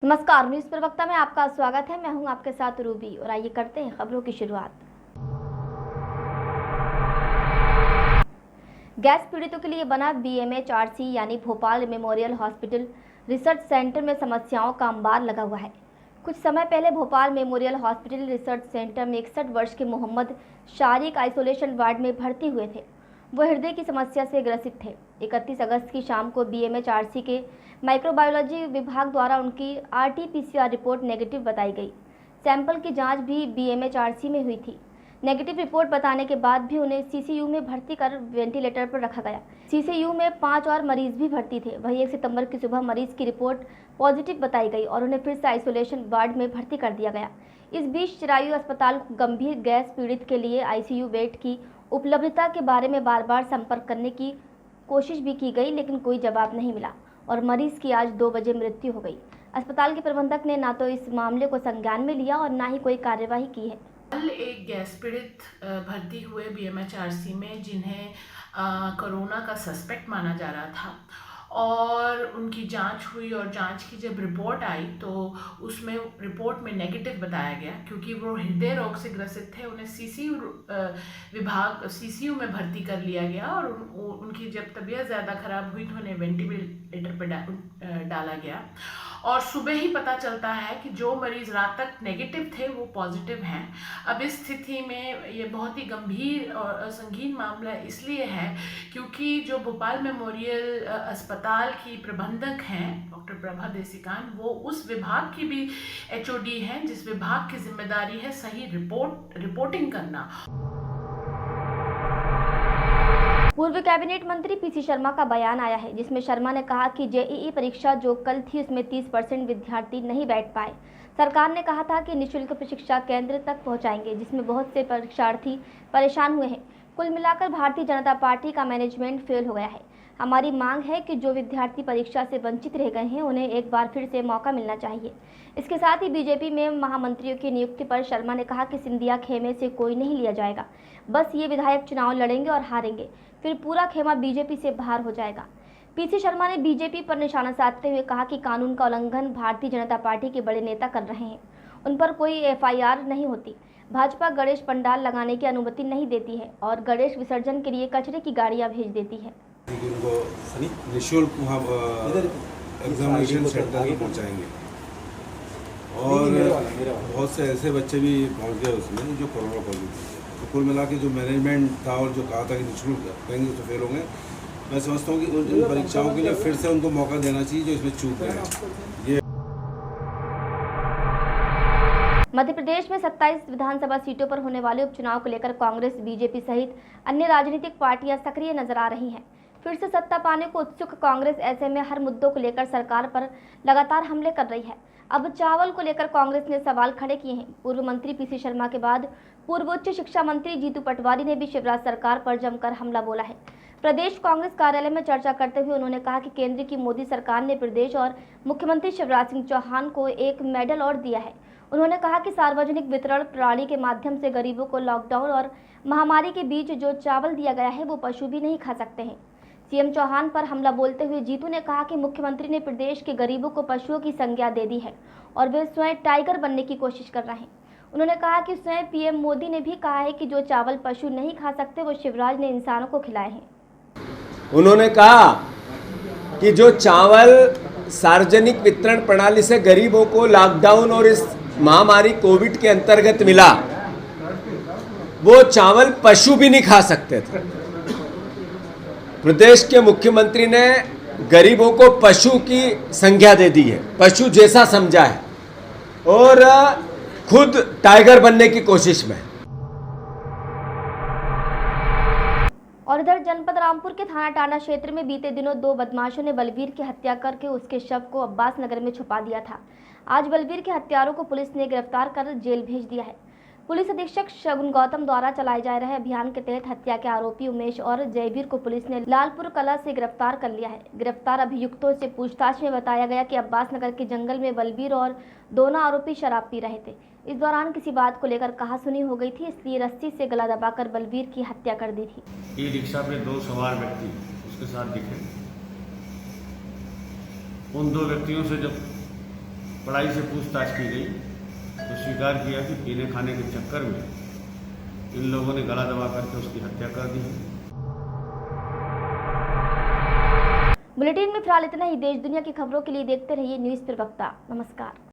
नमस्कार, न्यूज प्रवक्ता में आपका स्वागत है। मैं हूं आपके साथ रूबी और आइए करते हैं खबरों की शुरुआत। गैस पीड़ितों के लिए बना BMHRC यानी Bhopal memorial hospital research centre में समस्याओं का अंबार लगा हुआ है। कुछ समय पहले Bhopal memorial hospital research centre में 61 वर्ष के मोहम्मद शारिक आइसोलेशन वार्ड में भर्ती हुए थे। वो हृदय की समस्या से ग्रसित थे। 31 अगस्त की शाम को BMHRC के माइक्रोबायोलॉजी विभाग द्वारा उनकी RT-PCR रिपोर्ट नेगेटिव बताई गई। सैंपल की जांच भी BMHRC में हुई थी। नेगेटिव रिपोर्ट बताने के बाद भी उन्हें CCU में भर्ती कर वेंटिलेटर पर रखा गया। CCU में 5 और मरीज भी भर्ती थे। वहीं 1 सितंबर की सुबह मरीज की रिपोर्ट पॉजिटिव बताई गई और उन्हें फिर से आइसोलेशन वार्ड में भर्ती कर दिया गया। इस बीच चिरायु अस्पताल गंभीर गैस पीड़ित के लिए ICU बेड की उपलब्धता के बारे में बार बार संपर्क करने की कोशिश भी की गई, लेकिन कोई जवाब नहीं मिला और मरीज की आज 2 बजे मृत्यु हो गई। अस्पताल के प्रबंधक ने ना तो इस मामले को संज्ञान में लिया और ना ही कोई कार्यवाही की है। कल एक गैस पीड़ित भर्ती हुए BMHRC में जिन्हें कोरोना का सस्पेक्ट माना जा रहा था और उनकी जांच हुई और जांच की जब रिपोर्ट आई तो उसमें रिपोर्ट में नेगेटिव बताया गया क्योंकि वो हृदय रोग से ग्रसित थे। उन्हें CCU में भर्ती कर लिया गया और उनकी जब तबीयत ज़्यादा खराब हुई तो उन्हें वेंटिलेटर पर डाला गया और सुबह ही पता चलता है कि जो मरीज रात तक नेगेटिव थे वो पॉजिटिव हैं। अब इस स्थिति में ये बहुत ही गंभीर और संगीन मामला इसलिए है क्योंकि जो भोपाल मेमोरियल अस्पताल की प्रबंधक हैं डॉक्टर प्रभा देसिकान, वो उस विभाग की भी HOD हैं जिस विभाग की जिम्मेदारी है सही रिपोर्टिंग करना। पूर्व कैबिनेट मंत्री PC शर्मा का बयान आया है जिसमें शर्मा ने कहा कि JEE परीक्षा जो कल थी उसमें 30% विद्यार्थी नहीं बैठ पाए। सरकार ने कहा था कि निःशुल्क प्रशिक्षा केंद्र तक पहुंचाएंगे, जिसमें बहुत से परीक्षार्थी परेशान हुए हैं। कुल मिलाकर भारतीय जनता पार्टी का मैनेजमेंट फेल हो गया है। हमारी मांग है कि जो विद्यार्थी परीक्षा से वंचित रह गए हैं उन्हें एक बार फिर से मौका मिलना चाहिए। इसके साथ ही बीजेपी में महामंत्रियों की नियुक्ति पर शर्मा ने कहा कि सिंधिया खेमे से कोई नहीं लिया जाएगा, बस ये विधायक चुनाव लड़ेंगे और हारेंगे, फिर पूरा खेमा बीजेपी से बाहर हो जाएगा। PC शर्मा ने बीजेपी पर निशाना साधते हुए कहा कि कानून का उल्लंघन भारतीय जनता पार्टी के बड़े नेता कर रहे हैं। उन पर कोई FIR नहीं होती। भाजपा गणेश पंडाल लगाने की अनुमति नहीं देती है और गणेश विसर्जन के लिए कचरे की गाड़ियां भेज देती है। उनको निःशुल्क एग्जामिनेशन सेंटर तक पहुँचाएंगे और बहुत से ऐसे बच्चे भी पहुँच गए उसमें जो कोरोना पॉजिटिव थे। तो कुल मिला के जो मैनेजमेंट था और जो कहा था कि निःशुल्क करेंगे तो फेल होंगे। मैं समझता हूँ कि उन परीक्षाओं के लिए फिर से उनको मौका देना चाहिए जो इसमें चूक गए हैं। मध्य प्रदेश में 27 विधानसभा सीटों पर होने वाले उपचुनाव को लेकर कांग्रेस, बीजेपी सहित अन्य राजनीतिक पार्टियां सक्रिय नजर आ रही हैं। फिर से सत्ता पाने को उत्सुक कांग्रेस ऐसे में हर मुद्दों को लेकर सरकार पर लगातार हमले कर रही है। अब चावल को लेकर कांग्रेस ने सवाल खड़े किए हैं। पूर्व मंत्री PC शर्मा के बाद पूर्व उच्च शिक्षा मंत्री जीतू पटवारी ने भी शिवराज सरकार पर जमकर हमला बोला है। प्रदेश कांग्रेस कार्यालय में चर्चा करते हुए उन्होंने कहा कि केंद्र की मोदी सरकार ने प्रदेश और मुख्यमंत्री शिवराज सिंह चौहान को एक मेडल और दिया है। उन्होंने कहा कि सार्वजनिक वितरण प्रणाली के माध्यम से गरीबों को लॉकडाउन और महामारी के बीच जो चावल दिया गया है वो पशु भी नहीं खा सकते हैं। CM चौहान पर हमला बोलते हुए जीतू ने कहा कि मुख्यमंत्री ने प्रदेश के गरीबों को पशुओं की संज्ञा दे दी है और वे स्वयं टाइगर बनने की कोशिश कर रहे हैं। उन्होंने कहा कि स्वयं PM मोदी ने भी कहा है कि जो चावल पशु नहीं खा सकते वो शिवराज ने इंसानों को खिलाए हैं। उन्होंने कहा कि जो चावल सार्वजनिक वितरण प्रणाली से गरीबों को लॉकडाउन और इस महामारी कोविड के अंतर्गत मिला, वो चावल पशु भी नहीं खा सकते थे। प्रदेश के मुख्यमंत्री ने गरीबों को पशु की संज्ञा दे दी है, पशु जैसा समझा है और खुद टाइगर बनने की कोशिश में। और इधर जनपद रामपुर के थाना टांडा क्षेत्र में बीते दिनों 2 बदमाशों ने बलवीर की हत्या करके उसके शव को अब्बास नगर में छुपा दिया था। आज बलवीर के हत्यारों को पुलिस ने गिरफ्तार कर जेल भेज दिया है। पुलिस अधीक्षक शगुन गौतम द्वारा चलाए जा रहे अभियान के तहत हत्या के आरोपी उमेश और जयवीर को पुलिस ने लालपुर कला से गिरफ्तार कर लिया है। गिरफ्तार अभियुक्तों से पूछताछ में बताया गया कि अब्बास नगर के जंगल में बलवीर और दोनों आरोपी शराब पी रहे थे। इस दौरान किसी बात को लेकर कहासुनी हो गई थी, इसलिए रस्सी से गला दबाकर बलवीर की हत्या कर दी थी। ई रिक्शा पे 2 सवार व्यक्ति उसके साथ दिखे। उन 2 व्यक्तियों से जब पढ़ाई से पूछताछ की गई तो स्वीकार किया कि पीने खाने के चक्कर में इन लोगों ने गला दबा करके उसकी हत्या कर दी है। बुलेटिन में फिलहाल इतना ही। देश दुनिया की खबरों के लिए देखते रहिए न्यूज़ प्रवक्ता। नमस्कार।